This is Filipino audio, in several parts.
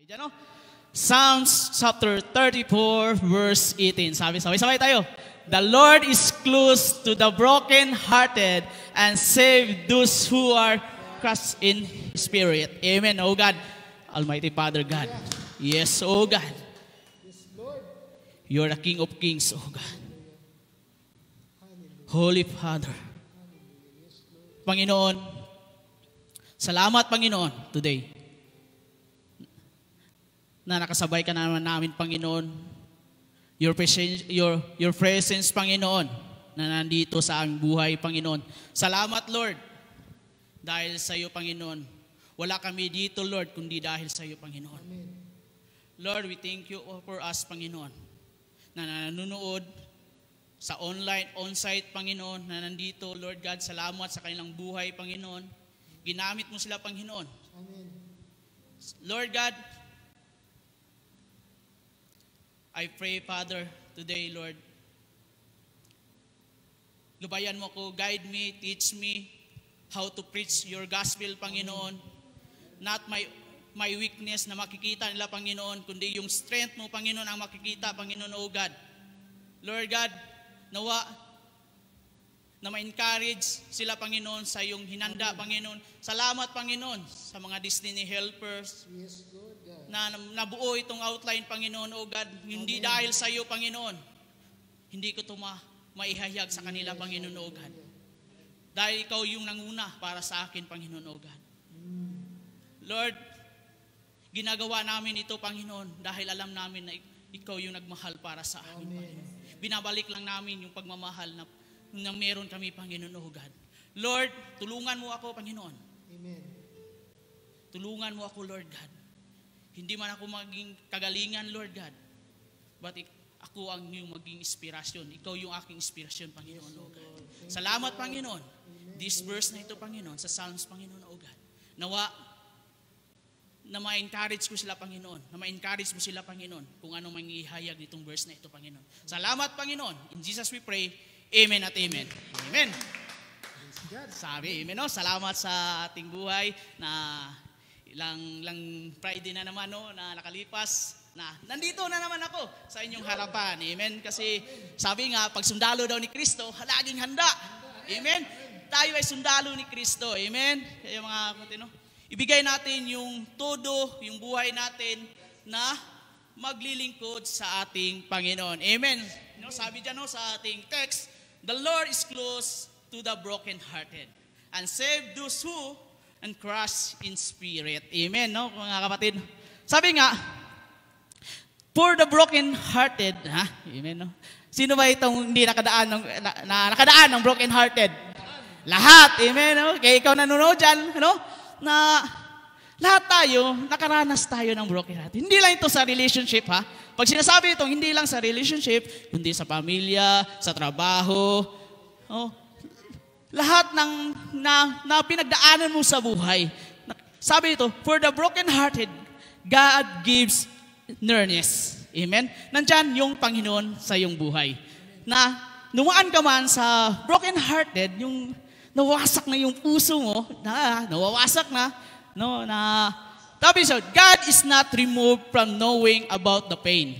Diyan, no? Psalms chapter 34 verse 18. Sabay tayo. The Lord is close to the broken-hearted and save those who are crushed in spirit. Amen, oh God. Almighty Father God. Yes, oh God. You're the King of Kings, oh God. Holy Father. Panginoon, salamat Panginoon today na nakasabay ka naman namin, Panginoon. Your presence, Panginoon, na nandito sa aming buhay, Panginoon. Salamat, Lord, dahil sa iyo, Panginoon. Wala kami dito, Lord, kundi dahil sa iyo, Panginoon. Amen. Lord, we thank you for us, Panginoon, na nanonood sa online, on-site, Panginoon, na nandito, Lord God. Salamat sa kanilang buhay, Panginoon. Ginamit mo sila, Panginoon. Amen. Lord God, I pray, Father, today, Lord, lubayan mo ko, guide me, teach me how to preach your gospel, Panginoon. Not my weakness na makikita nila, Panginoon, kundi yung strength mo, Panginoon, ang makikita, Panginoon, oh God. Lord God, nawa na ma-encourage sila, Panginoon, sa iyong hinanda, Panginoon. Salamat, Panginoon, sa mga destiny helpers. Yes, Lord God. Na nabuo itong outline, Panginoon, oh God. Hindi Amen. Dahil sa iyo, Panginoon. Hindi ko ito maihayag sa kanila, Panginoon, oh God. Dahil ikaw yung nanguna para sa akin, Panginoon, oh God. Lord, ginagawa namin ito, Panginoon, dahil alam namin na ikaw yung nagmahal para sa amin, Panginoon. Binabalik lang namin yung pagmamahal na meron kami, Panginoon, oh God. Lord, tulungan mo ako, Panginoon. Amen. Tulungan mo ako, Lord God. Hindi man ako maging kagalingan, Lord God. But ako ang iyong maging inspirasyon. Ikaw yung aking inspirasyon, Panginoon, oh God. Salamat, Panginoon. This verse na ito, Panginoon, sa Psalms, Panginoon, oh God. Nawa, na ma-encourage ko sila, Panginoon. Na ma-encourage mo sila, Panginoon, kung anong manghihayag nitong verse na ito, Panginoon. Salamat, Panginoon. In Jesus we pray. Amen at amen. Amen. Sabi, amen, no? Salamat sa ating buhay na ilang Friday na naman, no, na nakalipas na nandito na naman ako sa inyong harapan. Amen. Kasi sabi nga, pag sundalo daw ni Kristo, laging handa. Amen. Tayo ay sundalo ni Kristo. Amen. Kaya mga kapatid, no? Ibigay natin yung todo, yung buhay natin na maglilingkod sa ating Panginoon. Amen. No, sabi dyan, no, sa ating text, the Lord is close to the brokenhearted and save those who and crushed in spirit. Amen, no, mga kapatid. Sabi nga, for the brokenhearted, ha? Amen, no? Sino ba itong hindi nakadaan nakadaan ng brokenhearted? Lahat, amen, no? Kaya ikaw nanonood dyan, no? Na lahat tayo, nakaranas tayo ng brokenhearted. Hindi lang ito sa relationship, ha? Pag sinasabi itong hindi lang sa relationship, kundi sa pamilya, sa trabaho, oh, lahat ng na pinagdaanan mo sa buhay. Sabi ito, for the brokenhearted, God gives nearness. Amen? Nandyan yung Panginoon sa iyong buhay. Na numaan ka man sa brokenhearted, yung nawasak na yung puso mo, nawawasak na, no, na sabi so, God is not removed from knowing about the pain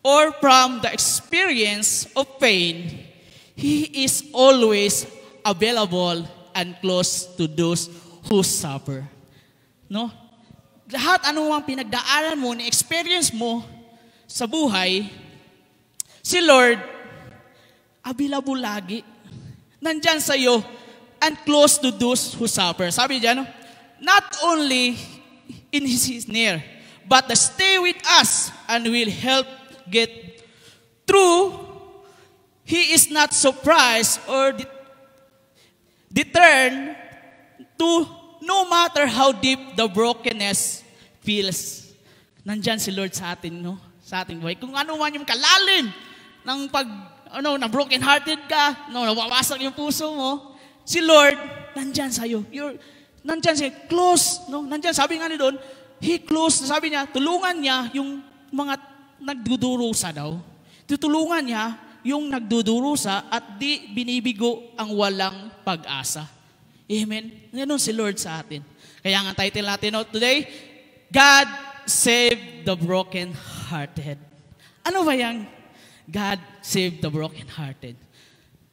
or from the experience of pain. He is always available and close to those who suffer. No? Lahat anumang pinagdaanan mo, ni-experience mo sa buhay, si Lord, available lagi. Nandyan sa iyo and close to those who suffer. Sabi dyan, no? Not only in His near, but to stay with us and will help get through. He is not surprised or deterred to no matter how deep the brokenness feels. Nandyan si Lord sa atin, no? Sa ating buhay. Kung ano man yung kalalim ng na broken-hearted ka, no, nawawasak yung puso mo, si Lord, nandyan sa'yo. Nandyan siya, close, no? Nandyan, sabi nga ni doon, He close, sabi niya, tulungan niya yung mga nagdudurusa daw. Tutulungan niya yung nagdudurusa at di binibigo ang walang pag-asa. Amen? Ganun si Lord sa atin. Kaya nga title natin, no, today, God save the broken-hearted. Ano ba yung God save the broken-hearted?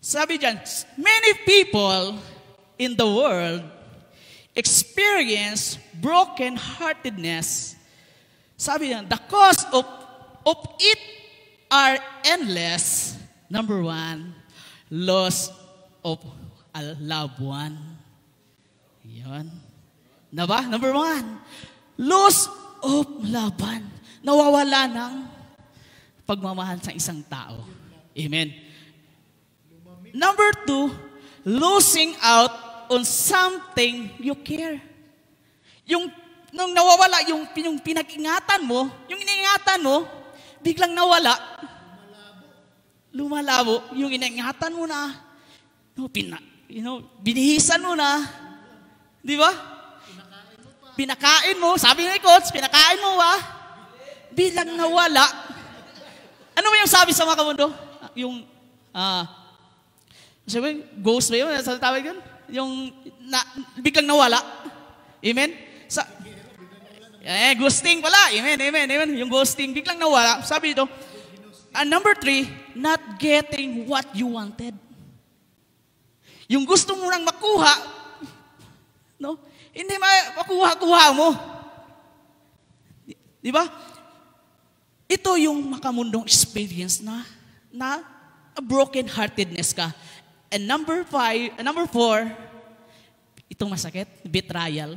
Sabi dyan, many people in the world experience broken-heartedness. Sabi dyan, the cause of it are endless. Number one, loss of a loved one. Yan. Na ba? Number one, loss of loved one. Nawawala ng pagmamahal sa isang tao. Amen. Number two, losing out on something you care. Nung nawawala, yung pinag-ingatan mo, yung iniingatan mo, biglang nawala. Lumalabo. Yung iniingatan mo na, binihisan mo na. Di ba? Pinakain mo. Sabi ni Coach, pinakain mo ba? Bilang nawala. Ano ba yung sabi sa mga kamundo? Yung, sabi, ghost ba yun? Sa tawag yun? Yung biglang nawala. Amen? Ghosting pala. Amen, amen, amen. Yung ghosting, biglang nawala. Sabi dito, and number three, not getting what you wanted. Yung gusto mo nang makuha, no? Hindi makuha-kuha mo. Di ba? Ito yung makamundong experience na broken-heartedness ka. And number four, itong masakit, betrayal.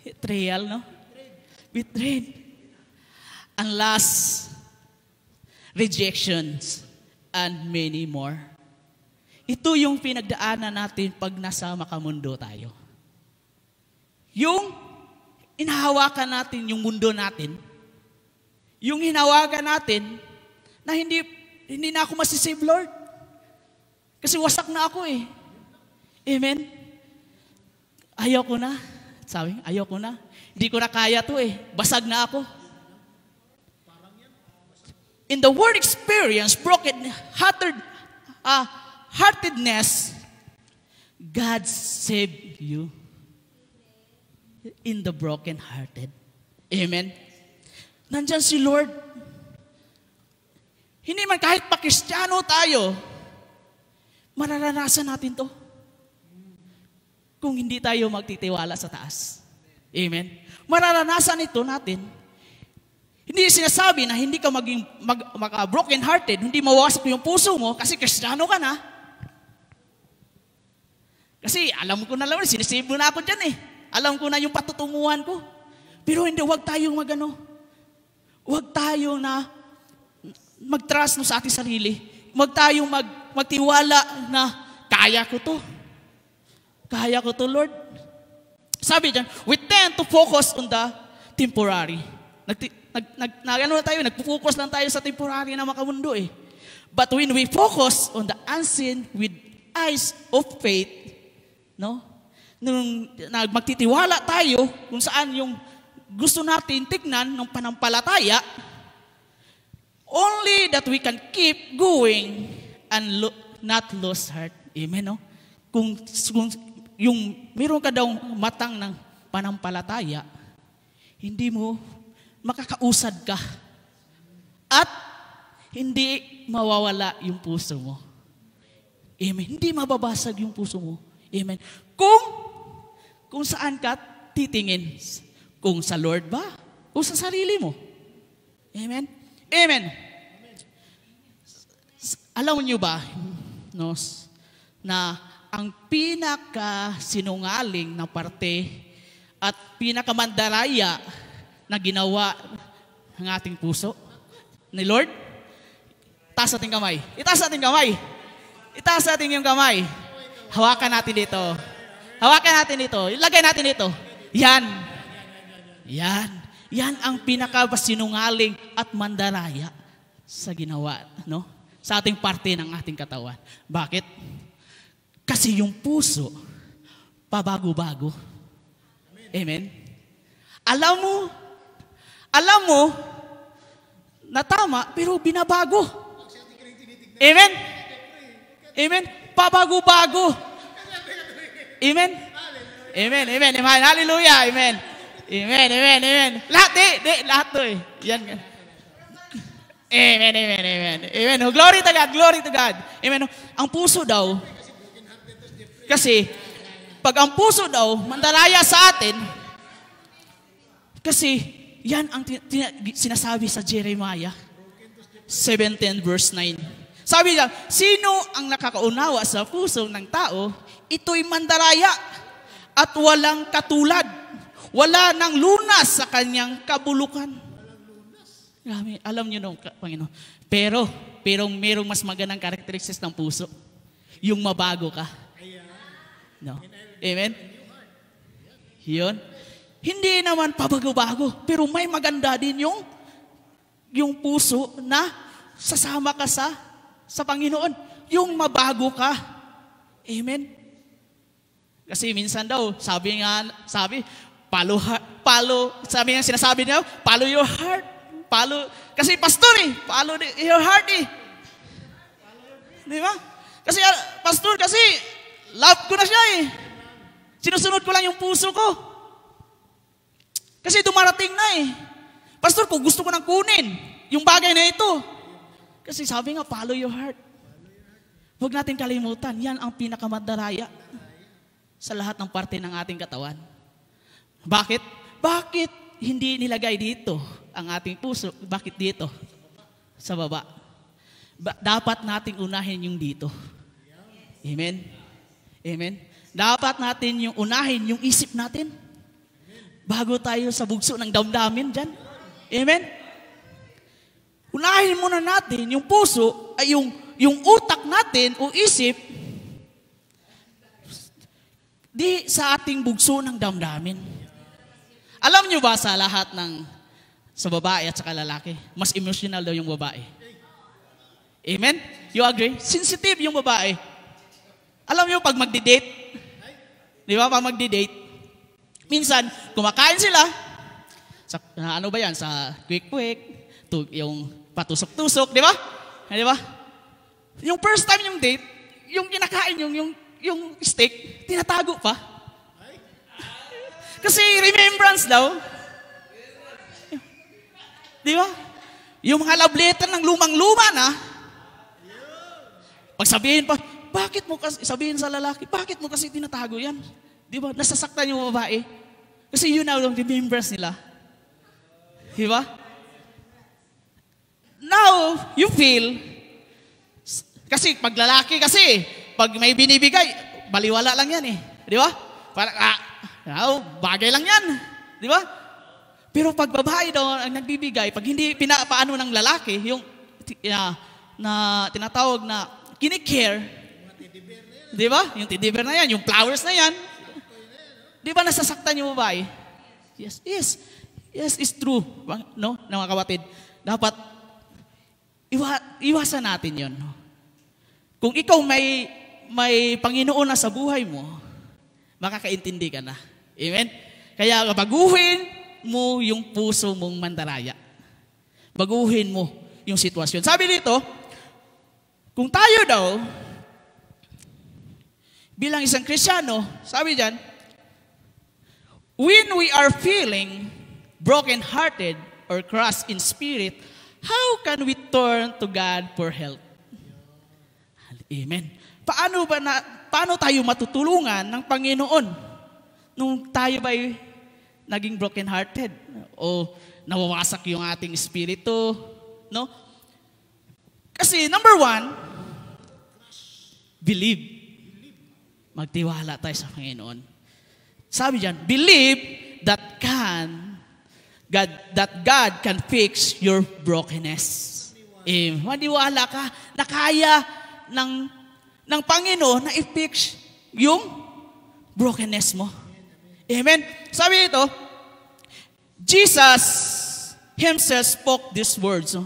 Betrayal, no? Betrayed. And last, rejections, and many more. Ito yung pinagdaanan natin pag nasa makamundo tayo. Yung inahawakan natin yung mundo natin, yung hinawagan natin na hindi na ako masisave, Lord. Kasi wasak na ako eh. Amen? Ayaw ko na. Sabi, ayaw ko na. Hindi ko na kaya to eh. Basag na ako. In the word experience, heartedness, God saved you in the broken-hearted. Amen? Nandyan si Lord. Hindi man kahit pa-Kristiyano tayo, mararanasan natin to. Kung hindi tayo magtitiwala sa taas. Amen? Mararanasan ito natin. Hindi sinasabi na hindi ka maging broken-hearted, hindi mawasak yung puso mo kasi Kristiyano ka na. Kasi alam ko na lang, sinisave mo na ako dyan eh. Alam ko na yung patutunguhan ko. Pero hindi, huwag tayong huwag tayong mag-trust sa ating sarili. Huwag tayong magtiwala na kaya ko to. Kaya ko to, Lord. Sabi dyan, we tend to focus on the temporary. Nagpo-focus lang tayo sa temporary na makamundo eh. But when we focus on the unseen with eyes of faith, no? Nung magtitiwala tayo kung saan yung gusto natin tignan ng panampalataya, only that we can keep going and not lose heart. Amen, no? Kung yung meron ka daw matang ng panampalataya, hindi mo makakausad ka at hindi mawawala yung puso mo. Amen. Hindi mababasag yung puso mo. Amen. Kung saan ka titingin? Kung sa Lord ba? O sa sarili mo? Amen. Amen. Alam niyo ba, no, na ang pinaka-sinungaling na parte at pinaka-mandaraya na ginawa ng ating puso ni Lord? Itaas ating kamay. Itaas ating kamay. Itaas ating yung kamay. Hawakan natin dito. Hawakan natin dito. Ilagay natin dito. Yan. Yan. Yan ang pinaka-sinungaling at mandaraya sa ginawa, no? Sa ating parte ng ating katawan. Bakit? Kasi yung puso, pabago-bago. Amen? Alam mo, na tama, pero binabago. Amen? Amen? Pabago-bago. Amen? Amen, amen, amen. Hallelujah, amen. Amen, amen, amen. Lahat, lahat to eh. Yan. Amen, amen, amen. Amen. Oh, glory to God, glory to God. Amen. Ang puso daw, kasi, pag ang puso daw, mandalaya sa atin, kasi, yan ang sinasabi sa Jeremiah 17 verse 9. Sabi niya, sino ang nakakaunawa sa puso ng tao, ito'y mandalaya at walang katulad. Wala nang lunas sa kanyang kabulukan. Alam niyo nung Panginoon. Pero merong mas magandang characteristics ng puso. Yung mabago ka. No? Amen? Yun. Hindi naman pabago-bago, pero may maganda din yung puso na sasama ka sa Panginoon. Yung mabago ka. Amen? Kasi minsan daw, sabi, sabi nga sinasabi niya, follow your heart. Kasi pastor follow your heart Di ba? Kasi pastor, kasi love ko na siya Sinusunod ko lang yung puso ko. Kasi dumarating na Pastor, kung gusto ko nang kunin yung bagay na ito. Kasi sabi nga, follow your heart. Huwag natin kalimutan, yan ang pinakamandaraya sa lahat ng parte ng ating katawan. Bakit? Bakit hindi nilagay dito ang ating puso? Bakit dito? Sa baba. Dapat nating unahin yung dito. Amen? Amen? Dapat natin yung unahin yung isip natin. Bago tayo sa bugso ng damdamin dyan. Amen? Unahin muna natin yung puso, ay yung utak natin o isip, di sa ating bugso ng damdamin. Alam nyo ba sa lahat sa babae at sa lalaki, mas emotional daw yung babae. Amen? You agree? Sensitive yung babae. Alam nyo, pag magdi-date, di ba, pag magdi-date, minsan, kumakain sila, ano ba yan, sa quick-quick, yung patusok-tusok, di ba? Di ba? Yung first time yung date, yung kinakain yung steak, tinatago pa. Kasi remembrance daw. Di ba? Yung mga love letter ng lumang-luma na, pagsabihin pa, bakit mo kasi, sabihin sa lalaki, bakit mo kasi tinatago yan? Di ba? Nasasaktan yung babae. Kasi yun na yung remembrance nila. Di ba? Now, you feel, kasi pag lalaki kasi, pag may binibigay, baliwala lang yan Di ba? Parang, bagay lang yan. Di ba? Pero pag babae daw ang nagbibigay, pag hindi pinapaano ng lalaki, yung na tinatawag na kinikare, di ba? Yung teddy bear na yan, yung flowers na yan. Di ba nasasaktan yung babae? Yes, it's true. No, mga kapatid. Dapat iwasan natin yon. Kung ikaw may Panginoon na sa buhay mo, makakaintindi ka na. Amen? Kaya baguhin mo yung puso mong mandaraya. Baguhin mo yung sitwasyon. Sabi dito, kung tayo daw, bilang isang Kristiyano, sabi dyan, when we are feeling broken-hearted or crushed in spirit, how can we turn to God for help? Amen. Paano tayo matutulungan ng Panginoon nung tayo ba'y naging broken-hearted o nawawasak yung ating espiritu, no? Kasi number 1, believe. Magtiwala tayo sa Panginoon. Sabi diyan, believe that God can fix your brokenness. Maniwala ka na kaya ng Panginoon na i-fix yung brokenness mo. Amen? Sabi ito, Jesus himself spoke these words.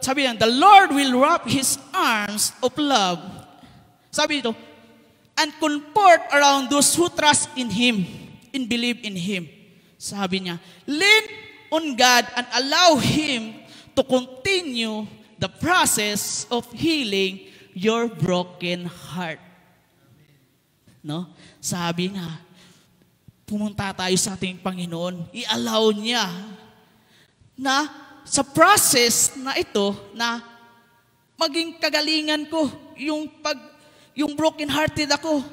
Sabi niya, the Lord will wrap His arms of love. Sabi ito, and comfort around those who trust in Him and believe in Him. Sabi niya, lean on God and allow Him to continue the process of healing your broken heart. No? Sabi nga, pumunta tayo sa ating Panginoon. I-allow niya na sa process na ito na maging kagalingan ko, yung broken-hearted ako,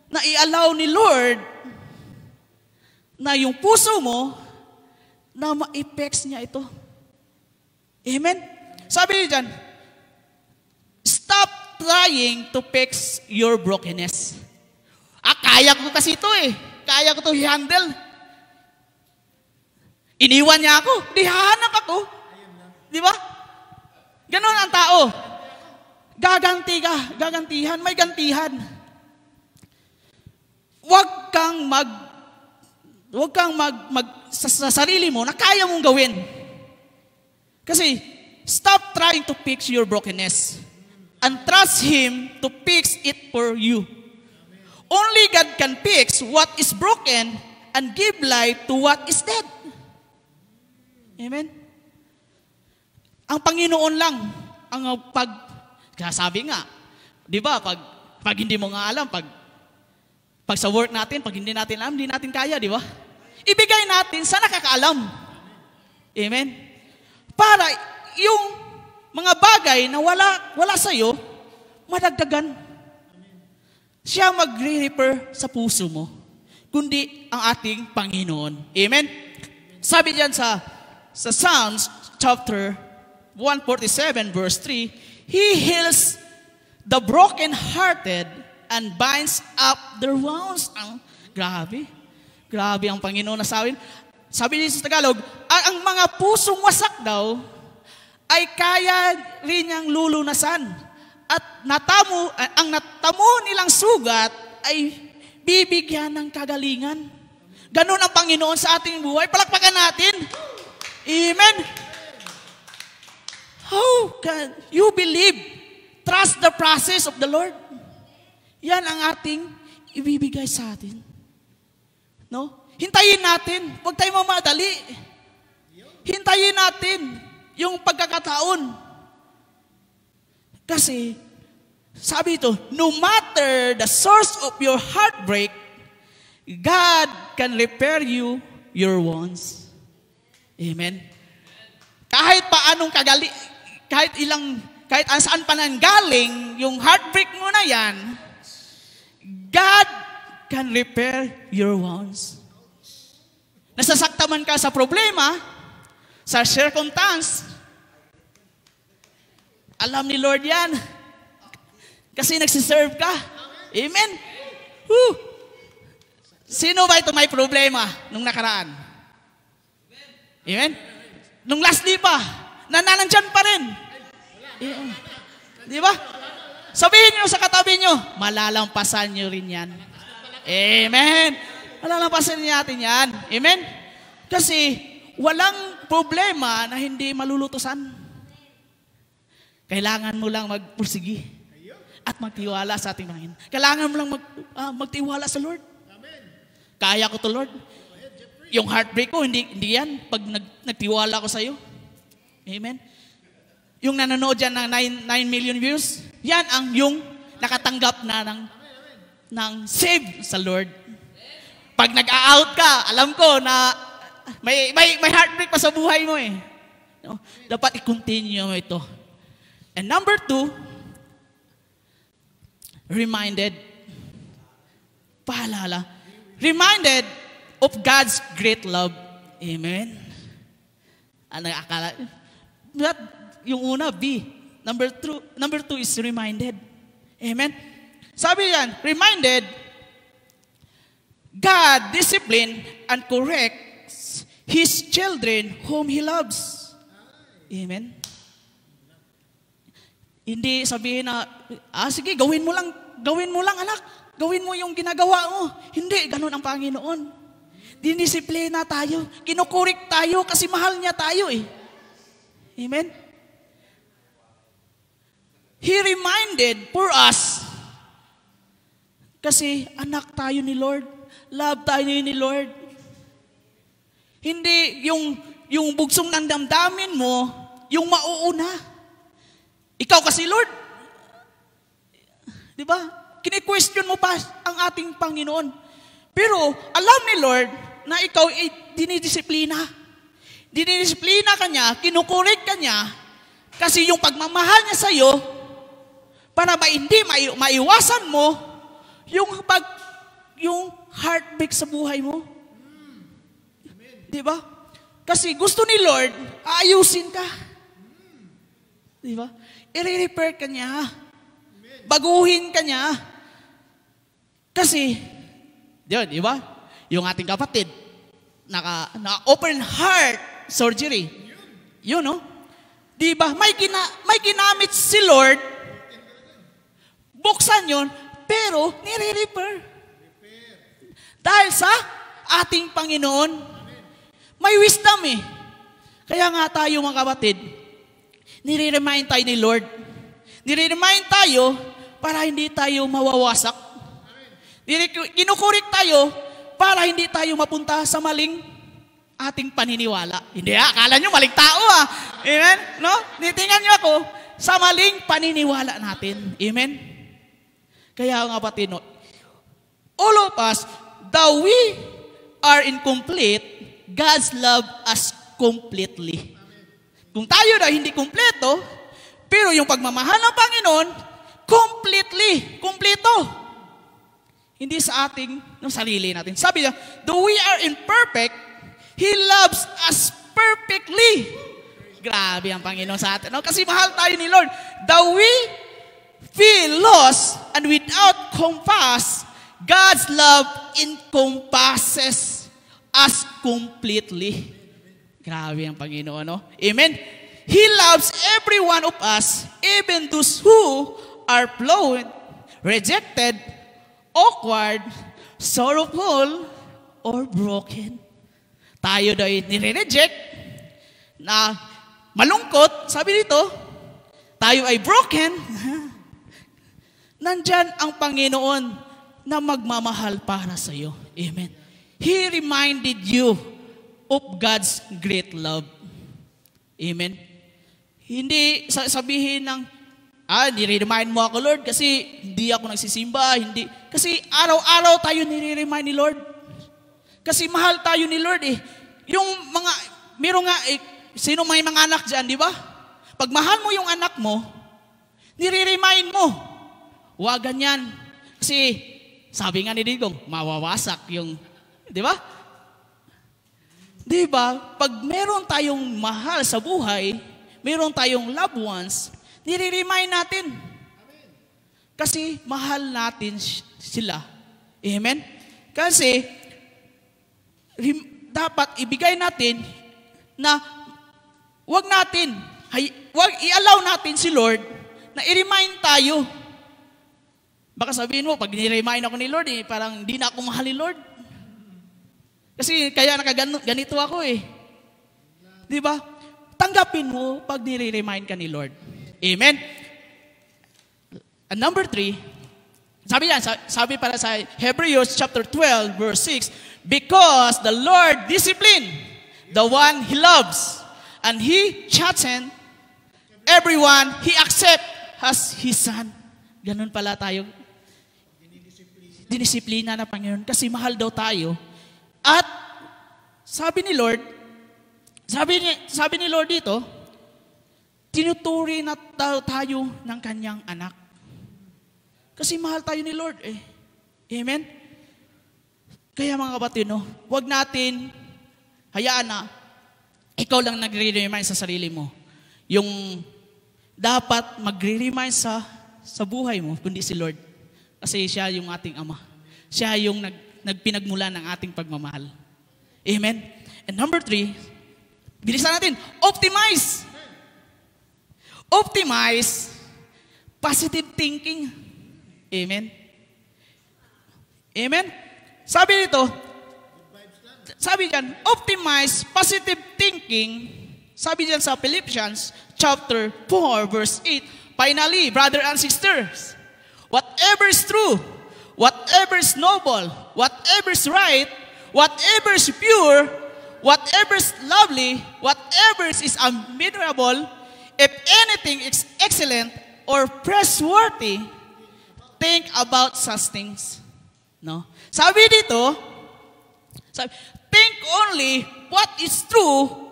na i-allow ni Lord na yung puso mo na ma-effects niya ito. Amen? Sabi niyo dyan, stop trying to fix your brokenness. Kaya ko kasi ito eh. Kaya ko ito i-handle. Iniwan niya ako. Di hahanap ako. Di ba? Ganon ang tao. Gaganti ka. Gagantihan. May gantihan. Huwag kang sa sarili mo na kaya mong gawin. Kasi, stop trying to fix your brokenness and trust Him to fix it for you. Only God can fix what is broken and give life to what is dead. Amen? Ang Panginoon lang ang kaya sabi nga, di ba, pag hindi mo nga alam, pag sa work natin, pag hindi natin alam, hindi natin kaya, di ba? Ibigay natin sa nakakaalam. Amen? Para yung mga bagay na wala sa'yo, madagdagan. Siya magre-repair sa puso mo, kundi ang ating Panginoon. Amen? Sabi diyan sa Psalms chapter 147 verse 3, He heals the broken-hearted and binds up their wounds. Grabe. Grabe ang Panginoon na sabi. Sabi dito sa Tagalog, ang mga pusong wasak daw ay kaya rin niyang lulunasan. At ang natamo nilang sugat ay bibigyan ng kagalingan. Ganun ang Panginoon sa ating buhay. Palakpakan natin. Amen. How can you believe? Trust the process of the Lord. Yan ang ating ibibigay sa atin. No? Hintayin natin. Huwag tayo mamadali. Hintayin natin yung pagkakataon. Kasi, sabi ito, no matter the source of your heartbreak, God can repair your wounds. Amen. Kahit paanong kahit saan pa nanggaling, yung heartbreak mo na yan, God can repair your wounds. Nasasaktan man ka sa problema, sa circumstance, alam ni Lord yan. Kasi nagsiserve ka. Amen? Woo. Sino ba ito may problema nung nakaraan? Amen? Nung lastly pa, nanandyan pa rin. Di ba? Sabihin nyo sa katabi nyo, malalampasan nyo rin yan. Amen? Malalampasan natin yan. Amen? Kasi walang problema na hindi malulutusan. Kailangan mo lang magpursigi at magtiwala sa ating Panginoon. Kailangan mo lang magtiwala sa Lord. Kaya ko to, Lord. Yung heartbreak ko, hindi yan pag nagtiwala ko sa iyo. Amen. Yung nanonood dyan ng 9 million views, yan ang yung nakatanggap na ng save sa Lord. Pag nag-out ka, alam ko na may heartbreak pa sa buhay mo eh. No? Dapat i-continue mo ito. And number 2, reminded of God's great love. Amen. Ano akala? Yung una, B. Number 2 is reminded. Amen. Sabi yan, reminded, God discipline and corrects His children whom He loves. Amen. Hindi sabihin na, sige, gawin mo lang anak. Gawin mo yung ginagawa mo. Hindi, ganun ang Panginoon. Dinisiplina tayo. Kinukurik tayo kasi mahal niya tayo eh. Amen? He reminded for us. Kasi anak tayo ni Lord. Love tayo ni Lord. Hindi yung bugsong ng damdamin mo, yung mauuna. Ikaw kasi, Lord, di ba? Kini-question mo pa ang ating Panginoon. Pero alam ni Lord na ikaw ay dinidisiplina. Dinidisiplina ka niya, kinukurik ka niya, kasi yung pagmamahal niya sa'yo, para hindi maiwasan mo yung heartbreak sa buhay mo. Di ba? Kasi gusto ni Lord, aayusin ka. Di ba? I-repair ka niya. Baguhin ka niya. Kasi, yun, di ba? Yung ating kapatid, open heart surgery. Yun, no? Di ba? May ginamit si Lord, buksan yun, pero nire-repair. Dahil sa ating Panginoon, may wisdom eh. Kaya nga tayo mga kapatid, nire-remind tayo ni Lord. Nire-remind tayo para hindi tayo mawawasak. Kinukurik tayo para hindi tayo mapunta sa maling ating paniniwala. Hindi akala nyo maling tao Amen? No? Nitingan nyo ako sa maling paniniwala natin. Amen? Kaya nga kapatid, no, all of us, though we are incomplete, God's love us completely. Kung tayo na hindi kumpleto, pero yung pagmamahal ng Panginoon, kumpleto. Hindi sa ating sarili natin. Sabi niya, though we are imperfect, He loves us perfectly. Grabe ang Panginoon sa atin. No? Kasi mahal tayo ni Lord. Though we feel lost and without compass, God's love encompasses us completely. Grabe ang Panginoon, no? Amen? He loves every one of us, even those who are flawed, rejected, awkward, sorrowful, or broken. Tayo daw ay nire-reject, na malungkot, sabi dito, tayo ay broken. Nandyan ang Panginoon na magmamahal para sa iyo. Amen. He reminded you of God's great love. Amen. Hindi sabihin ng, nire-remind mo ako, Lord, kasi hindi ako nagsisimba, hindi. Kasi araw-araw tayo nire-remind ni Lord. Kasi mahal tayo ni Lord eh. Yung sino may mga anak dyan, di ba? Pag mahal mo yung anak mo, nire-remind mo. Huwag ganyan. Kasi, sabi nga ni Digong, mawawasak yung, di ba? Di ba? Pag meron tayong mahal sa buhay, meron tayong loved ones, nire-remind natin. Kasi mahal natin sila. Amen? Kasi, dapat ibigay natin na wag i-allow natin si Lord na i-remind tayo. Baka sabihin mo, pag ni-remind ako ni Lord, parang hindi na ako mahal ni Lord. Kasi kaya ganito ako eh. Di ba? Tanggapin mo pag ni-remind ka ni Lord. Amen? And number 3, sabi para sa Hebrews chapter 12, verse 6, because the Lord discipline the one He loves, and He chasten everyone He accept as His son. Ganun pala tayo. Dinisiplina na Panginoon kasi mahal daw tayo. At sabi ni Lord dito, tinuturi na tayo ng kanyang anak. Kasi mahal tayo ni Lord eh. Amen? Kaya mga kapatid, no, huwag natin hayaan na ikaw lang nagre-remind sa sarili mo. Yung dapat magre-remind sa buhay mo, kundi si Lord. Kasi siya yung ating Ama. Siya yung nagpinagmula ng ating pagmamahal. Amen? And number 3, bilisan natin, optimize. Optimize positive thinking. Amen? Amen? Sabi dyan, optimize positive thinking. Sabi dyan sa Philippians chapter 4, verse 8, finally, brother and sisters, whatever is true, whatever is noble, whatever is right, whatever is pure, whatever is lovely, whatever is admirable, if anything is excellent or praiseworthy, think about such things. No? Sabi dito, think only what is true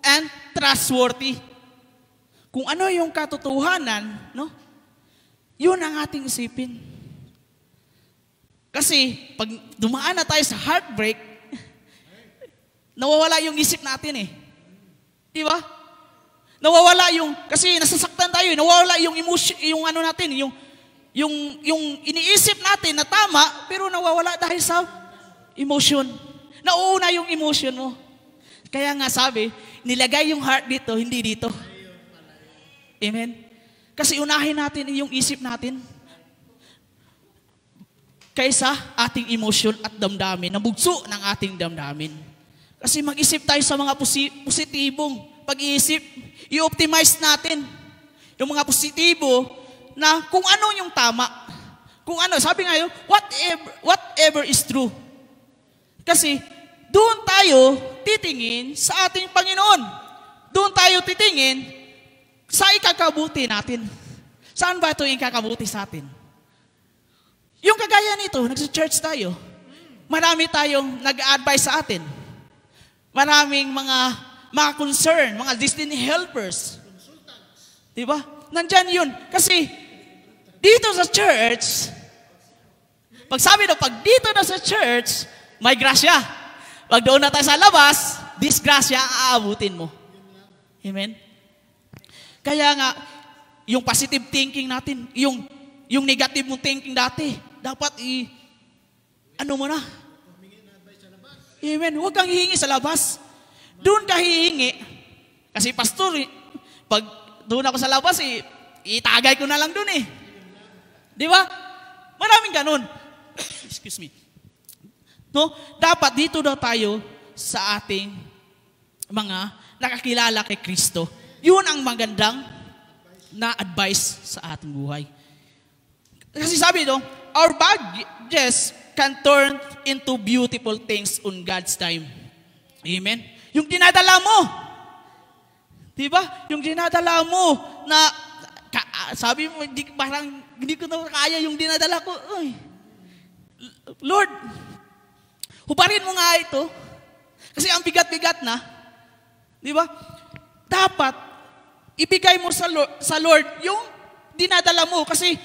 and trustworthy. Kung ano yung katotohanan, no? Yun ang ating isipin. Kasi pag dumaan na tayo sa heartbreak, nawawala yung isip natin eh. Di ba? Nawawala yung, kasi nasasaktan tayo, nawawala yung emotion, yung ano natin, yung iniisip natin na tama, pero nawawala dahil sa emotion. Nauuna yung emotion mo. Kaya nga sabi, nilagay yung heart dito, hindi dito. Amen? Kasi unahin natin yung isip natin kaysa ating emotion at damdamin, na bugso ng ating damdamin. Kasi mag-isip tayo sa mga positibong pag-iisip. I-optimize natin yung mga positibo na kung ano yung tama. Kung ano, sabi nga yun, whatever is true. Kasi doon tayo titingin sa ating Panginoon. Doon tayo titingin sa ikakabuti natin. Saan ba ito yung ikakabuti sa atin? Yung kagaya nito, nagsa-church tayo. Marami tayong nag-advise sa atin. Maraming mga concern, mga destiny helpers. Diba? Nandyan yun. Kasi dito sa church, pag sabi pag dito na sa church, may grasya. Pag doon na tayo sa labas, disgrasya aabutin mo. Amen? Kaya nga, yung positive thinking natin, yung negative mong thinking dati, dapat ano mo na? Amen. Huwag kang hihingi sa labas. Doon ka hihingi. Kasi pastor, pag doon ako sa labas, itagay ko na lang doon eh. Di ba? Maraming ganun. Excuse me. No? Dapat dito daw tayo sa ating mga nakakilala kay Kristo. Yun ang magandang na advice sa ating buhay. Kasi sabi doon, our baggages can turn into beautiful things on God's time. Amen? Yung dinadala mo. Diba? Yung dinadala mo na, sabi mo, parang hindi ko na kaya yung dinadala ko. Uy, Lord, hubarin mo nga ito. Kasi ang bigat-bigat na. Diba? Dapat, ibigay mo sa Lord yung dinadala mo. Kasi,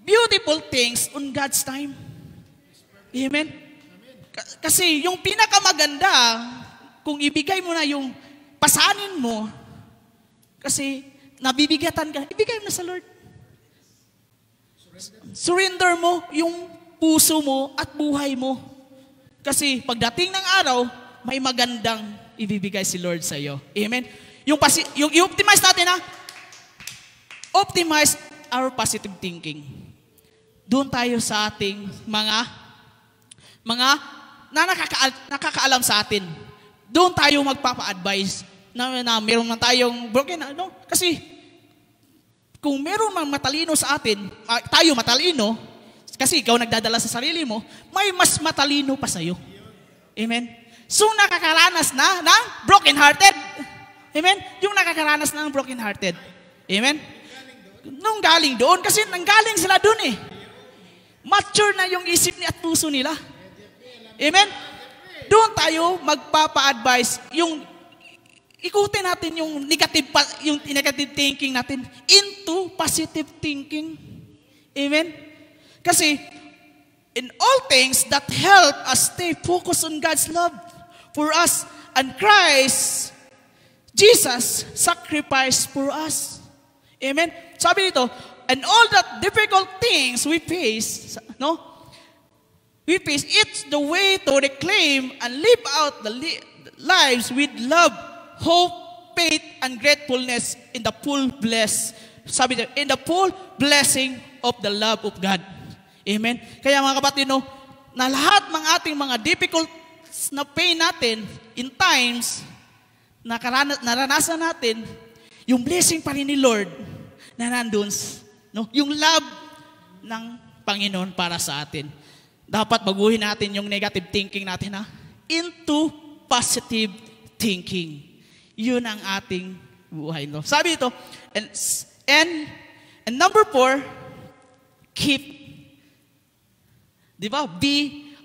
beautiful things on God's time. Amen? Kasi yung pinakamaganda, kung ibigay mo na yung pasanin mo, kasi nabibigatan ka, ibigay mo na sa Lord. Surrender mo yung puso mo at buhay mo. Kasi pagdating ng araw, may magandang ibibigay si Lord sa iyo. Amen? Yung i-optimize natin optimize our positive thinking. Doon tayo sa ating mga nakakaalam sa atin. Doon tayo magpapa-advise na meron man tayong broken, no? Kasi kung meron man matalino sa atin, tayo matalino, kasi ikaw nagdadala sa sarili mo, may mas matalino pa sa'yo. Amen? So nakakaranas na ng broken-hearted. Amen? Yung nakakaranas na ng broken-hearted. Amen? Nung galing doon, kasi nanggaling sila doon eh. Mature na yung isip at puso nila. Amen? Doon tayo magpapa-advise, ikutin natin yung negative thinking natin into positive thinking. Amen? Kasi, in all things that help us stay focused on God's love for us and Christ, Jesus sacrificed for us. Amen? Sabi dito, and all that difficult things we face, no? We face, it's the way to reclaim and live out the lives with love, hope, faith, and gratefulness in the full in the full blessing of the love of God. Amen? Kaya mga kapatid, no, na lahat ng ating mga difficult na pain natin, in times, naranasan natin, yung blessing pa rin ni Lord na nandun, no? Yung love ng Panginoon para sa atin. Dapat baguhin natin yung negative thinking natin into positive thinking. Yun ang ating buhay. No? Sabi ito, and number 4, keep, di ba? Be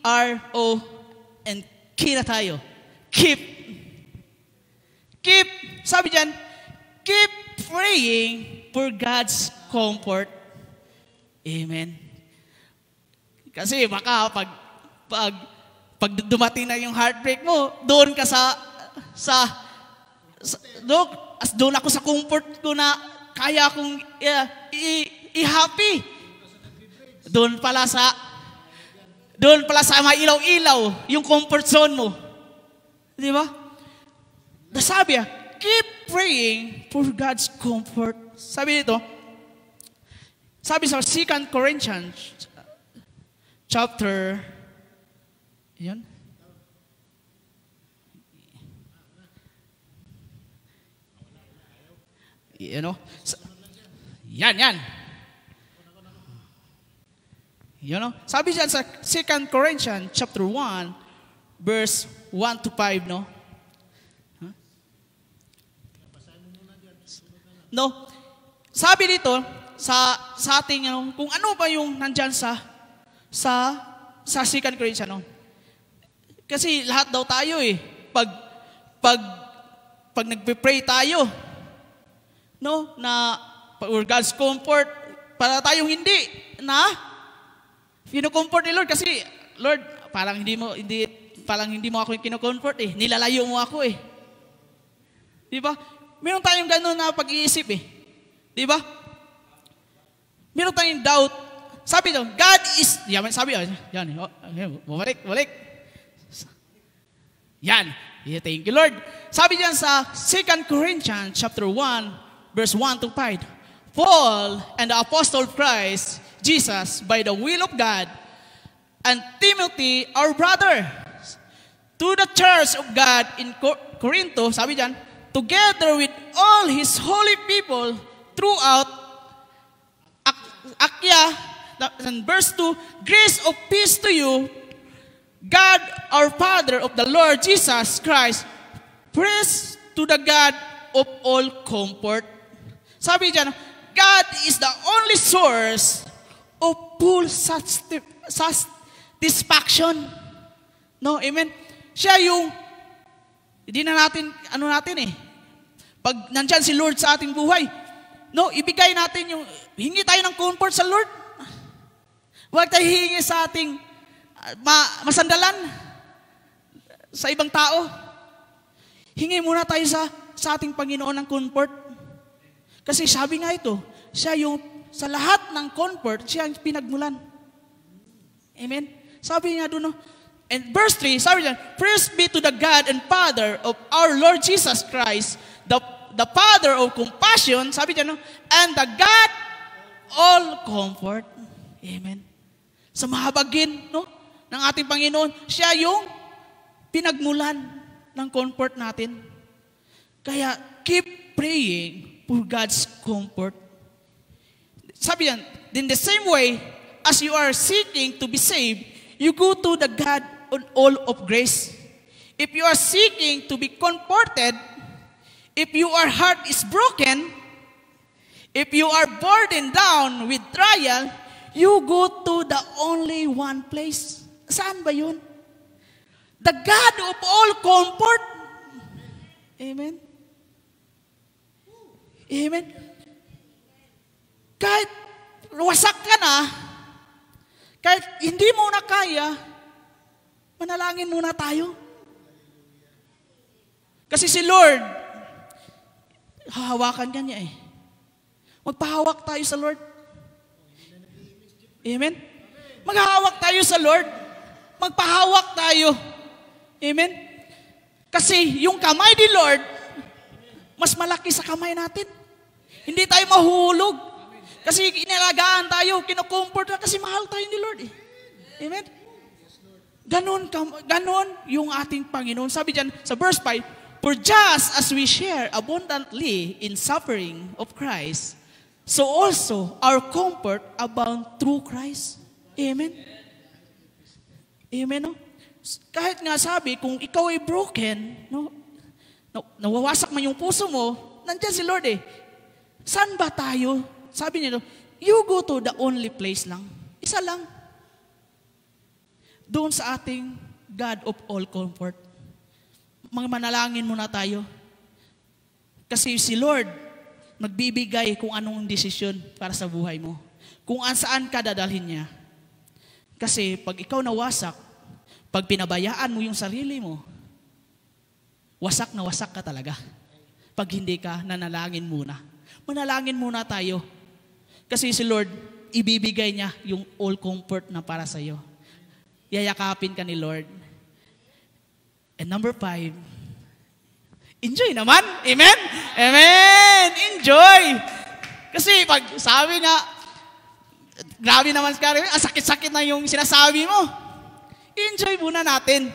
and K na tayo. Keep. Sabi dyan, keep praying for God's comfort. Amen. Kasi baka pag dumating na yung heartbreak mo, doon ka doon ako sa comfort ko na kaya akong i-happy. Doon pala sa may ilaw-ilaw, yung comfort zone mo. Di ba? Sabi keep praying for God's comfort. Sabi dito, sabi sa 2 Corinthians chapter, yun? Yan. Sabi dyan sa 2 Corinthians chapter 1, verse 1 to 5, no? No? Sabi dito, sa ating, kung ano ba yung nandyan sa 2 Corinthians, no? Kasi lahat daw tayo pag nagpe-pray tayo, no, na for God's comfort, para tayong hindi kino-comfort ni Lord kasi Lord, parang hindi mo ako kino-comfort nilalayo mo ako Di ba? Meron tayong gano'n na pag-iisip Di ba? Meron tayong doubt. Sabi daw, God is, sabi, balik. Yan. Thank you, Lord. Sabi diyan sa 2 Corinthians chapter 1, verse 1 to 5. Paul and the apostle of Christ, Jesus, by the will of God, and Timothy, our brother, to the church of God in Corinto, sabi diyan, together with all His holy people throughout Achaia, and verse 2, grace of peace to you, God, our Father of the Lord Jesus Christ, praise to the God of all comfort. Sabi diyan, God is the only source of full satisfaction. No, amen. Siya yung hindi na natin pag nandyan si Lord sa ating buhay, no, ibigay natin yung hingi tayo ng comfort sa Lord. Huwag tayo hihingi sa ating masandalan sa ibang tao. Hingi muna tayo sa ating Panginoon ng comfort. Kasi sabi nga ito, siya yung sa lahat ng comfort, siya ang pinagmulan. Amen? Sabi niya doon, and verse 3, sabi niya, praise be to the God and Father of our Lord Jesus Christ, the Father of compassion, sabi niya, and the God all comfort. Amen? Sa mahabagin, ng ating Panginoon, siya yung pinagmulan ng comfort natin. Kaya, keep praying for God's comfort. Sabi yan, in the same way, as you are seeking to be saved, you go to the God on all of grace. If you are seeking to be comforted, if your heart is broken, if you are burdened down with trial, you go to the only one place. Saan ba yun? The God of all comfort. Amen? Amen? Kahit wasak ka na, kahit hindi mo na kaya, manalangin muna tayo. Kasi si Lord, hahawakan ka niya Magpahawak tayo sa Lord. Amen? Maghahawak tayo sa Lord. Magpahawak tayo. Amen? Kasi yung kamay ni Lord, mas malaki sa kamay natin. Hindi tayo mahulog. Kasi inalagaan tayo, kinukomfort na kasi mahal tayo ni Lord Amen? Ganon yung ating Panginoon. Sabi dyan sa verse 5, for just as we share abundantly in suffering of Christ, so also our comfort abound through Christ. Amen? Amen, no? Kahit nga sabi, kung ikaw ay broken, nawawasak man yung puso mo, nandiyan si Lord Saan ba tayo? Sabi niya, you go to the only place lang. Isa lang. doon sa ating God of all comfort. Mga manalangin muna tayo. Kasi si Lord, magbibigay kung anong desisyon para sa buhay mo. Kung saan ka dadalhin niya. Kasi pag ikaw nawasak, pag pinabayaan mo yung sarili mo, wasak na wasak ka talaga. Pag hindi ka nanalangin muna. Manalangin muna tayo. Kasi si Lord, ibibigay niya yung all comfort na para sa iyo. Yayakapin ka ni Lord. And number 5, enjoy naman. Amen? Amen! Enjoy! Kasi pag sabi nga, grabe naman, ang sakit-sakit na yung sinasabi mo. Enjoy muna natin.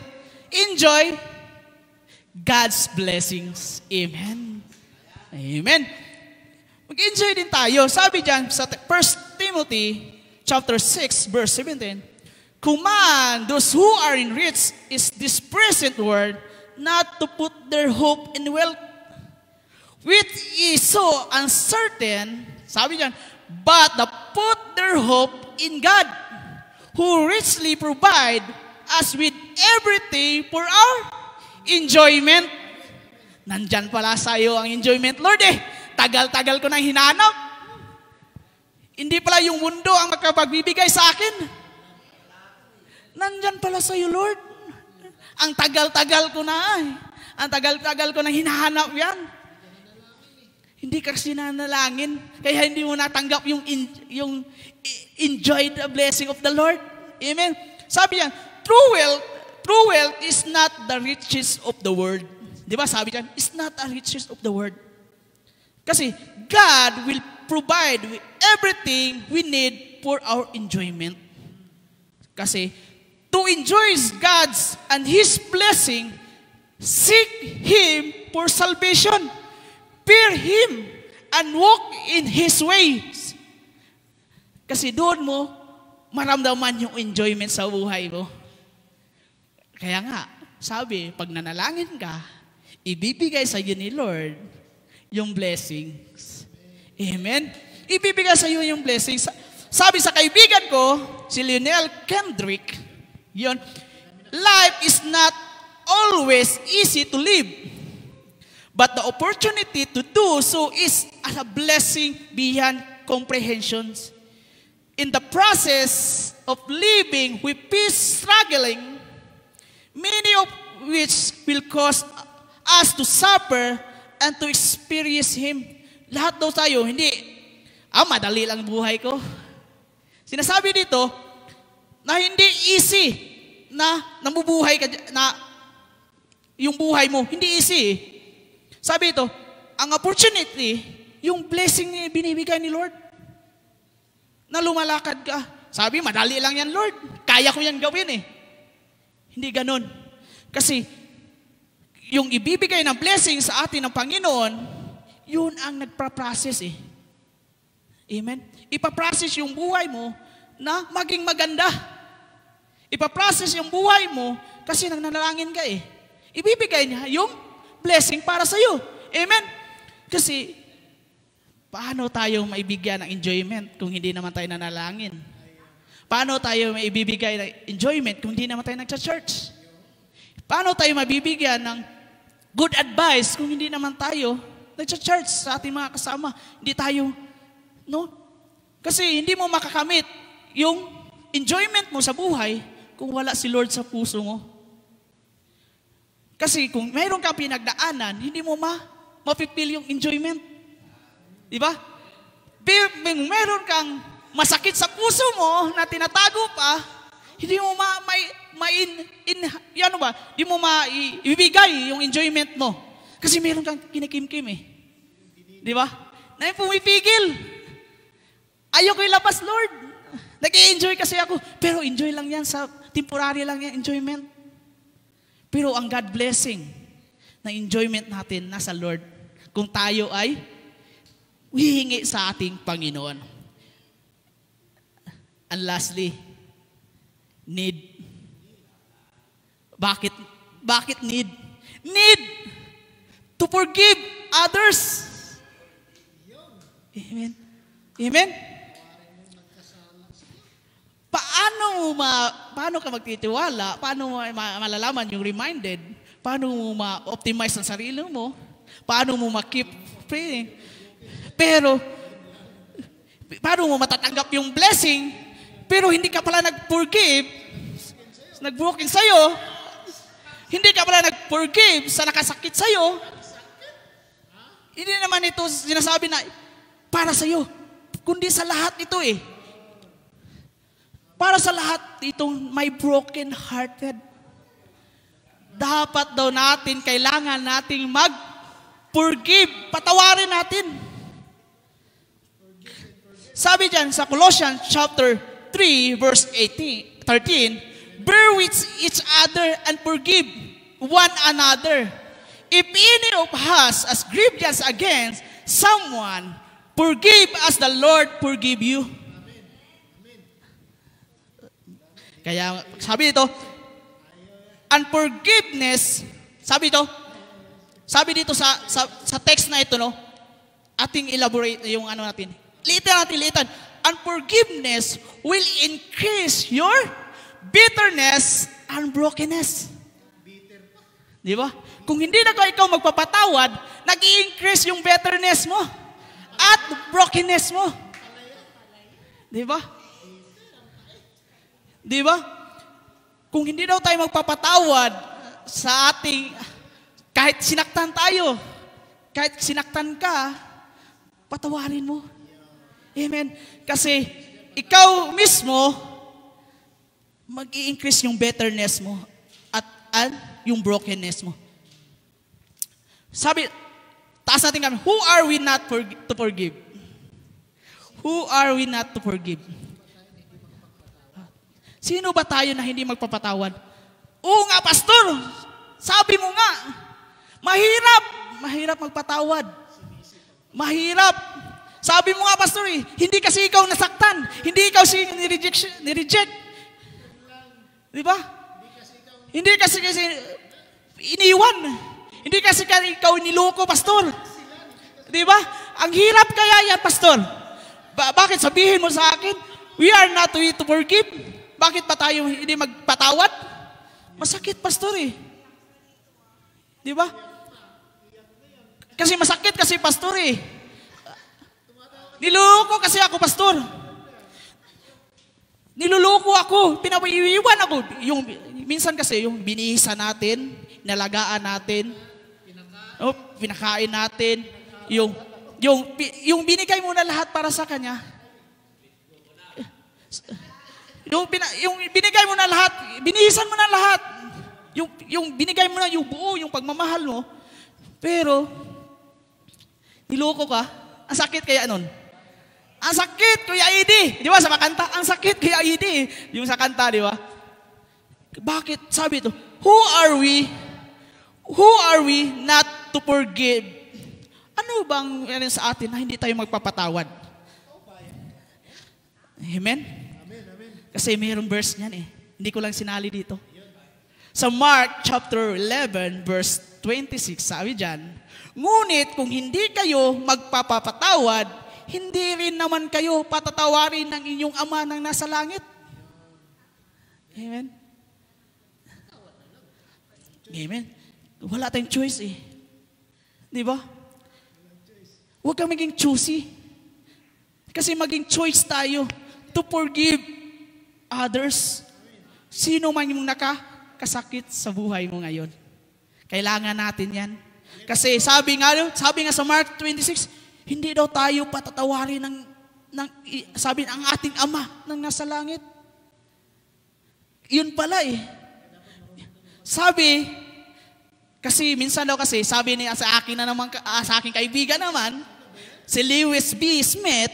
Enjoy God's blessings. Amen? Amen? Mag-enjoy din tayo. Sabi dyan sa 1 Timothy chapter 6, verse 17, command those who are in rich is this present world not to put their hope in wealth, which is so uncertain, sabi dyan, but to put their hope in God, who richly provide us with everything for our enjoyment. Nandyan pala sa iyo ang enjoyment, Lord eh. Tagal-tagal ko nang hinanap. Hindi pala yung mundo ang magkapagbibigay sa akin. Nandyan pala sa iyo, Lord. Ang tagal-tagal ko na ay. Ang tagal-tagal ko na hinahanap yan. Hindi ka kasi nanalangin. Kaya hindi mo natanggap yung enjoy the blessing of the Lord. Amen. Sabi yan, true wealth is not the riches of the world. Di ba sabi yan, it's not the riches of the world. Kasi God will provide everything we need for our enjoyment. Kasi to enjoy God's and His blessing, seek Him for salvation. Fear Him and walk in His ways. Kasi doon mo maramdaman yung enjoyment sa buhay mo. Kaya nga, sabi, pag nanalangin ka, ibibigay sa iyo ni Lord yung blessings. Amen? Ibibigay sa iyo yung blessings. Sabi sa kaibigan ko, si Lionel Kendrick, yun, life is not always easy to live. But the opportunity to do so is a blessing beyond comprehensions. In the process of living with peace struggling, many of which will cause us to suffer and to experience Him. Lahat daw tayo, hindi, madali lang buhay ko. Sinasabi dito, na hindi easy na namubuhay ka, na yung buhay mo, hindi easy. Sabi ito, ang opportunity, yung blessing na binibigay ni Lord, na lumalakad ka. Sabi, madali lang yan, Lord. Kaya ko yan gawin eh. Hindi ganun. Kasi, yung ibibigay ng blessing sa atin ng Panginoon, yun ang nagpa-process eh. Amen? Ipaprocess yung buhay mo na maging maganda. Ipaprocess yung buhay mo kasi nanalangin ka eh. Ibibigay niya yung blessing para sa iyo. Amen? Kasi, paano tayo maibigyan ng enjoyment kung hindi naman tayo nanalangin? Paano tayo maibibigay ng enjoyment kung hindi naman tayo nagcha-church? Paano tayo mabibigyan ng good advice kung hindi naman tayo nagcha-church sa ating mga kasama? Hindi tayo, no? Kasi hindi mo makakamit yung enjoyment mo sa buhay kung wala si Lord sa puso mo. Kasi kung mayroon kang pinagdaanan, hindi mo mapipil yung enjoyment. Di ba? Kung mayroon kang masakit sa puso mo na tinatago pa, hindi mo hindi mo maibigay yung enjoyment mo. Kasi mayroon kang kinikim-kim eh. Di ba? Na yung pumipigil. Ayoko ilabas, Lord. Nag-i-enjoy kasi ako. Pero enjoy lang yan temporary lang yan, enjoyment. Pero ang God blessing na enjoyment natin nasa Lord kung tayo ay hihingi sa ating Panginoon. And lastly, need. Bakit need? Need to forgive others. Amen. Amen? paano ka magtitiwala? Paano mo malalaman yung reminded? Paano mo ma-optimize ang sarili mo? Paano mo ma-keep praying? Pero, paano mo matatanggap yung blessing, pero hindi ka pala nag-forgive, nag-broken sa'yo, hindi ka pala nag-forgive sa nakasakit sa'yo, hindi naman ito sinasabi na para sa'yo, kundi sa lahat ito eh. Para sa lahat itong may broken hearted. Dapat daw natin, kailangan nating mag-forgive, patawarin natin. Sabi dyan sa Colossians chapter 3 verse 13, bear with each other and forgive one another. If any of us has grieved us against someone, forgive as the Lord forgive you. Kaya sabi dito, unforgiveness, sabi dito sa text na ito, no, ating elaborate yung ano natin. Liitan. Unforgiveness will increase your bitterness and brokenness. Di ba? Kung hindi na ikaw magpapatawad, nag-i-increase yung bitterness mo at brokenness mo. Di ba? Di ba? Kung hindi daw tayo magpapatawad sa ating, kahit sinaktan tayo, kahit sinaktan ka, patawarin mo. Amen. Kasi ikaw mismo, mag-i-increase yung bitterness mo at yung brokenness mo. Sabi, taas natin kami, who are we not to forgive? Who are we not to forgive? Sino ba tayo na hindi magpapatawad? Oo nga, pastor. Sabi mo nga, mahirap magpatawad. Mahirap. Sabi mo nga, pastor, hindi kasi ikaw nasaktan. Hindi ikaw nireject. Di ba? Hindi kasi iniwan. Hindi kasi ikaw niloko, pastor. Di ba? Ang hirap kaya yan, pastor. Bakit sabihin mo sa akin, we are not to forgive? Bakit pa tayo hindi magpatawad? Masakit, pastor eh. Di ba? Kasi masakit kasi, pastor eh. Niloko kasi ako, pastor. Niluloko ako. Pinawiiwan ako. Minsan kasi, yung binihisa natin, nalagaan natin, pinakain natin, yung binigay mo na lahat para sa kanya. Yung binigay mo na lahat, binihisan mo na lahat. Yung binigay mo na yung buo, yung pagmamahal mo. Pero, niloko ka, ang sakit kaya nun. Ang sakit, Kuya Edi. Di ba sa makanta? Ang sakit, Kuya Edi. Yung sa kanta, di ba? Bakit? Sabi ito, who are we not to forgive? Ano bang yan sa atin na hindi tayo magpapatawad? Amen? Kasi mayroong verse niyan eh. Hindi ko lang sinali dito. Sa Mark chapter 11 verse 26, sabi dyan, ngunit kung hindi kayo magpapatawad, hindi rin naman kayo patatawarin ng inyong Ama nang nasa langit. Amen? Amen? Wala tayong choice eh. Di ba? Huwag kang maging choosy. Kasi maging choice tayo to forgive others. Sino man yung nakakasakit sa buhay mo ngayon. Kailangan natin yan. Kasi sabi nga sa Mark 26, hindi daw tayo patatawarin sabi ang ating Ama nang nasa langit. Yun pala eh. Sabi, kasi minsan daw kasi, sabi niya sa aking kaibigan naman, si Lewis B. Smith,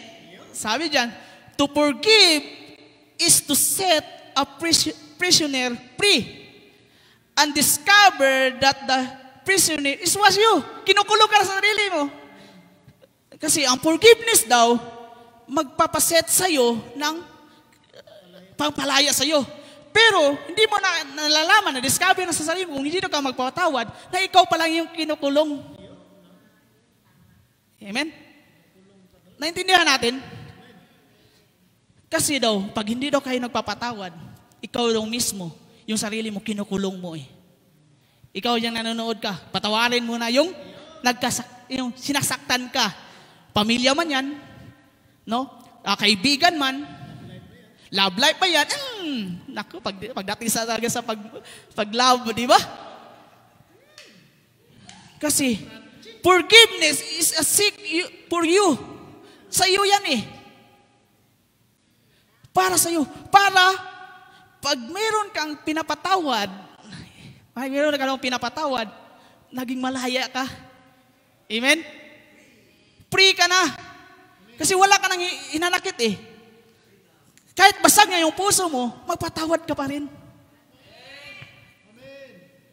sabi dyan, to forgive is to set a prisoner free and discover that the prisoner was you. Kinukulong ka sa sarili mo. Kasi ang forgiveness daw, magpapaset sa'yo ng pagpalaya sa'yo. Pero, hindi mo nalalaman, na-discover na sa sarili mo, kung hindi ka magpatawad, na ikaw pa lang yung kinukulong. Amen? Naintindihan natin? Kasi daw, pag hindi daw kayo nagpapatawad, ikaw daw mismo, yung sarili mo, kinukulong mo eh. Ikaw yung nanonood ka, patawarin mo na yung sinasaktan ka. Pamilya man yan, no? Kaibigan man, love life pa yan. Naku, pagdating talaga sa pag-love, di ba? Kasi, forgiveness is a seek for you. Sa iyo yan eh. Para sa iyo. Para, pag mayroon kang pinapatawad, naging malaya ka. Amen? Free ka na. Kasi wala ka nang inanakit eh. Kahit basag nga yung puso mo, magpatawad ka pa rin.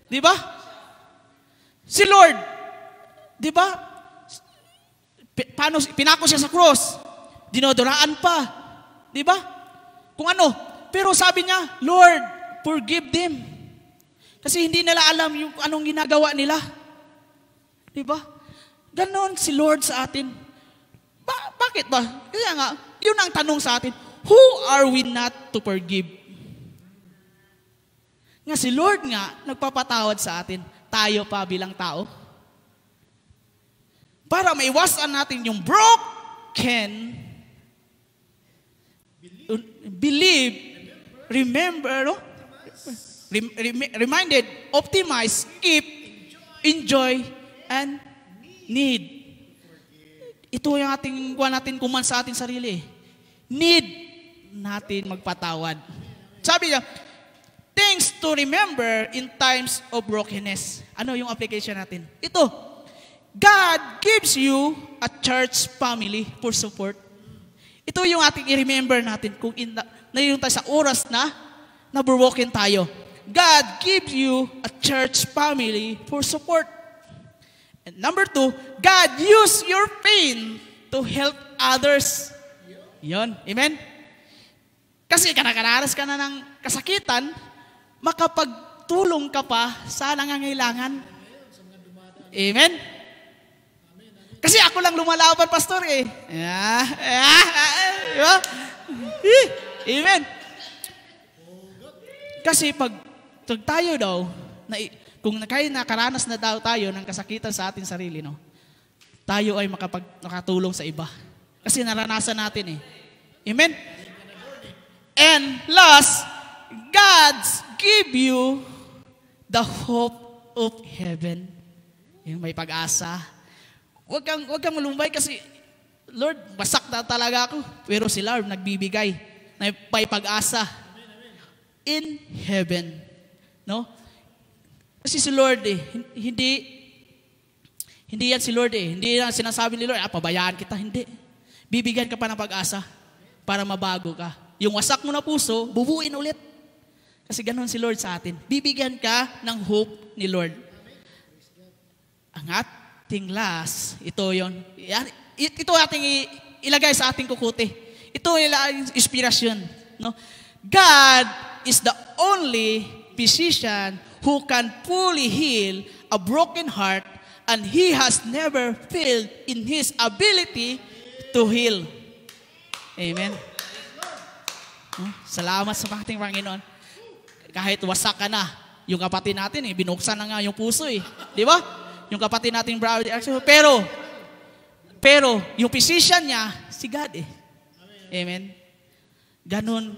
Di ba? Si Lord, di ba? Paano, pinako siya sa cross. Dinodoraan pa. Di ba? Kung ano. Pero sabi niya, Lord, forgive them. Kasi hindi nila alam yung anong ginagawa nila. Di ba? Ganon si Lord sa atin. Bakit ba? Kaya nga, yun ang tanong sa atin, who are we not to forgive? Nga si Lord nga, nagpapatawad sa atin, tayo pa bilang tao. Para maiwasan natin yung broken, believe, remember, no? Reminded, optimize, keep, enjoy, and need. Ito yung ating kuman sa ating sarili. Need natin magpatawad. Sabi niya, things to remember in times of brokenness. Ano yung application natin? Ito, God gives you a church family for support. Ito yung ating i-remember natin kung naiyon tayo sa oras na broken tayo. God gives you a church family for support. And number 2, God use your pain to help others. Yon, amen? Kasi nakaranas ka na ng kasakitan, makapagtulong ka pa sa nangangailangan. Amen? Kasi ako lang lumalaban, pastor eh. Diba? Amen? Kasi pag tayo daw, kung nakaranas na daw tayo ng kasakitan sa ating sarili, no, tayo ay makatulong sa iba. Kasi naranasan natin eh. Amen? And last, God give you the hope of heaven. Yung may pag-asa. Huwag kang malumbay kasi, Lord, basak na talaga ako. Pero si Lord nagbibigay na may pag-asa in heaven. No? Kasi si Lord eh, hindi yan si Lord eh. Hindi yan sinasabi ni Lord, pabayaan kita. Hindi. Bibigyan ka pa ng pag-asa para mabago ka. Yung wasak mo na puso, bubuin ulit. Kasi ganun si Lord sa atin. Bibigyan ka ng hope ni Lord. Ang ating last, ito yon. Ito ating ilagay sa ating kukuti. Ito yung inspirasyon. No? God is the only physician who can fully heal a broken heart, and He has never failed in His ability to heal. Amen. Salamat sa ating Panginoon. Kahit wasak ka na, yung kapatid natin binuksan na nga yung puso eh. Di ba? Yung kapatid natin brother. Pero yung physician niya, si God eh. Amen. Ganon.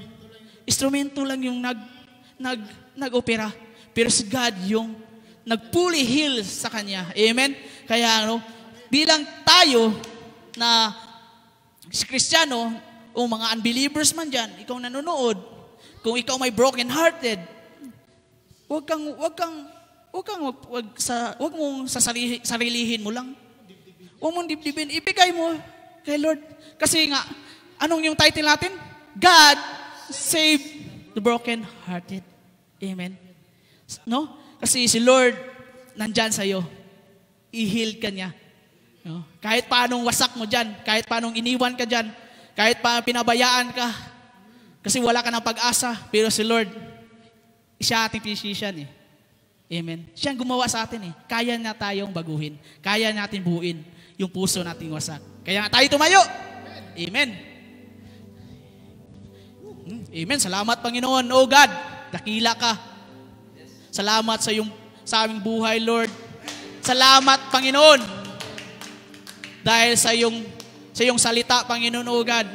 Instrumento lang yung nag-opera. Pero si God yung nag-fully heal sa kanya. Amen? Kaya bilang tayo na si Kristiyano o mga unbelievers man dyan, ikaw nanonood, kung ikaw may broken-hearted, wag mong sarilihin mo lang. Huwag mong dibdibin. Ibigay mo kay Lord. Kasi nga, anong yung title natin? God save the broken-hearted. Amen? No? Kasi si Lord, nandyan sa'yo. I-heal ka niya. No? Kahit paanong wasak mo dyan, kahit paanong iniwan ka dyan, kahit paanong pinabayaan ka, kasi wala ka ng pag-asa, pero si Lord, siya ating physician eh. Amen. Siya ang gumawa sa atin eh. Kaya na tayong baguhin. Kaya natin buuin yung puso nating wasak. Kaya nga tayo tumayo. Amen. Amen. Salamat, Panginoon. Oh God, dakila ka. Salamat sa aming buhay, Lord. Salamat, Panginoon. Dahil sa iyong salita, Panginoon, oh God.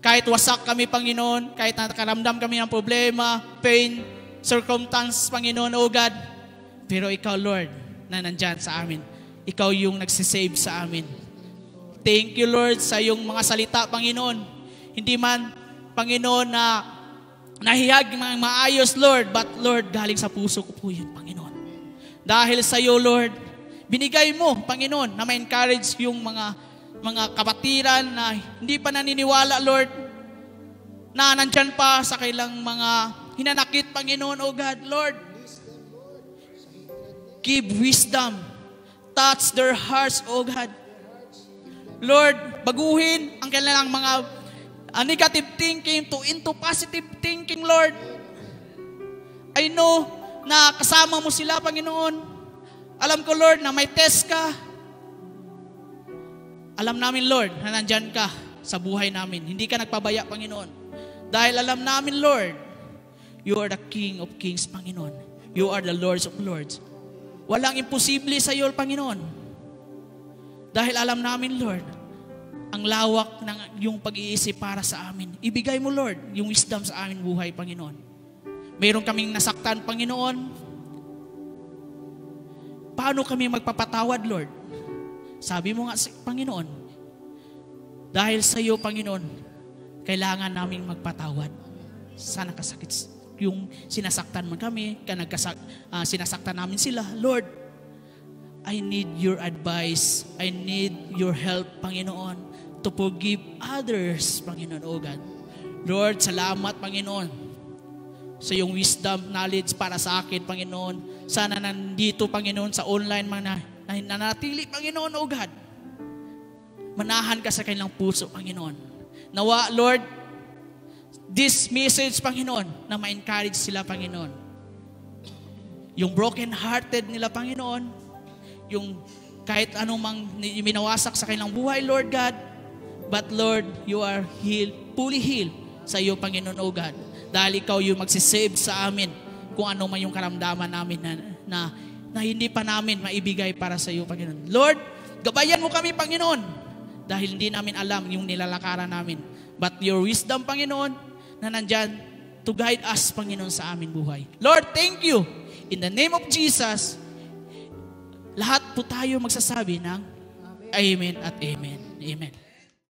Kahit wasak kami, Panginoon, kahit nakaramdam kami ng problema, pain, circumstance, Panginoon, oh God. Pero ikaw, Lord, na nandyan sa amin. Ikaw yung nagsisave sa amin. Thank you, Lord, sa iyong mga salita, Panginoon. Hindi man, Panginoon, na nahihag mga maayos, Lord, but Lord, galing sa puso ko po yun, Panginoon. Dahil sa iyo, Lord, binigay mo, Panginoon, na ma-encourage yung mga kapatiran na hindi pa naniniwala, Lord, na nandyan pa sa kailang mga hinanakit, Panginoon, oh God, Lord. Give wisdom. Touch their hearts, oh God. Lord, baguhin ang kanilang mga negative thinking into positive thinking, Lord. I know na kasama mo sila, Panginoon. Alam ko, Lord, na may test ka. Alam namin, Lord, na nandyan ka sa buhay namin. Hindi ka nagpabaya, Panginoon. Dahil alam namin, Lord, you are the King of Kings, Panginoon. You are the Lords of Lords. Walang imposible sa iyo, Panginoon. Dahil alam namin, Lord, ang lawak ng yung pag-iisip para sa amin. Ibigay mo, Lord, yung wisdom sa aming buhay, Panginoon. Mayroon kaming nasaktan, Panginoon. Paano kami magpapatawad, Lord? Sabi mo nga, Panginoon, dahil sa iyo, Panginoon, kailangan naming magpatawad. Sana kasakit yung sinasaktan mo kami, sinasaktan namin sila. Lord, I need your advice. I need your help, Panginoon, to forgive others, Panginoon, oh God. Lord, salamat, Panginoon, sa iyong wisdom, knowledge para sa akin, Panginoon. Sana nandito, Panginoon, sa online na nanatili, Panginoon, oh God. Manahan ka sa kanilang puso, Panginoon. Nawa, Lord, this message, Panginoon, na ma-encourage sila, Panginoon. Yung broken-hearted nila, Panginoon, yung kahit anumang minawasak sa kanilang buhay, Lord God, but Lord, you are healed, fully healed sa iyo, Panginoon, oh God. Dahil ikaw yung magsisave sa amin kung ano man yung karamdaman namin na hindi pa namin maibigay para sa iyo, Panginoon. Lord, gabayan mo kami, Panginoon, dahil hindi namin alam yung nilalakaran namin. But your wisdom, Panginoon, na nandyan to guide us, Panginoon, sa aming buhay. Lord, thank you. In the name of Jesus, lahat po tayo magsasabi ng Amen at Amen. Amen.